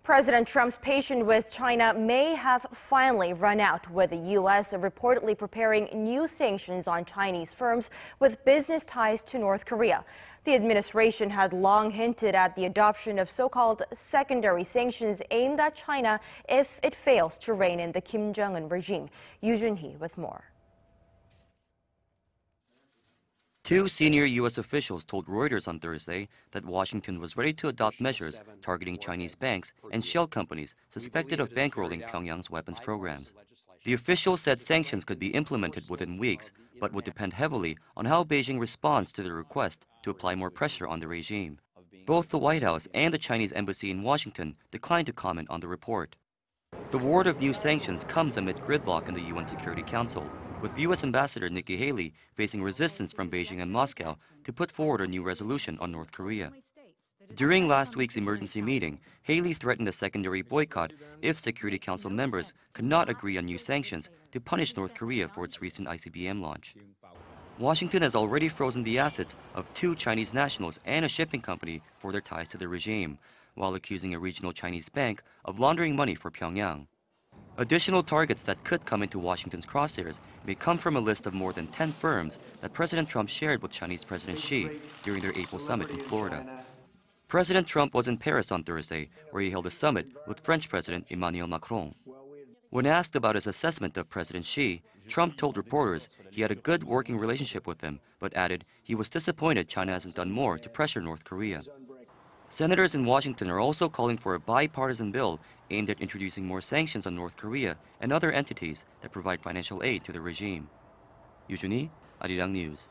President Trump's patience with China may have finally run out, with the U.S. reportedly preparing new sanctions on Chinese firms with business ties to North Korea. The administration had long hinted at the adoption of so-called secondary sanctions aimed at China if it fails to rein in the Kim Jong-un regime. Joonhee with more. Two senior U.S. officials told Reuters on Thursday that Washington was ready to adopt measures targeting Chinese banks and shell companies suspected of bankrolling Pyongyang's weapons programs. The officials said sanctions could be implemented within weeks, but would depend heavily on how Beijing responds to the request to apply more pressure on the regime. Both the White House and the Chinese embassy in Washington declined to comment on the report. The word of new sanctions comes amid gridlock in the UN Security Council, with U.S. Ambassador Nikki Haley facing resistance from Beijing and Moscow to put forward a new resolution on North Korea. During last week's emergency meeting, Haley threatened a secondary boycott if Security Council members could not agree on new sanctions to punish North Korea for its recent ICBM launch. Washington has already frozen the assets of two Chinese nationals and a shipping company for their ties to the regime, while accusing a regional Chinese bank of laundering money for Pyongyang. Additional targets that could come into Washington's crosshairs may come from a list of more than 10 firms that President Trump shared with Chinese President Xi during their April summit in Florida. President Trump was in Paris on Thursday, where he held a summit with French President Emmanuel Macron. When asked about his assessment of President Xi, Trump told reporters he had a good working relationship with him, but added he was disappointed China hasn't done more to pressure North Korea. Senators in Washington are also calling for a bipartisan bill aimed at introducing more sanctions on North Korea and other entities that provide financial aid to the regime. Joonhee, Arirang News.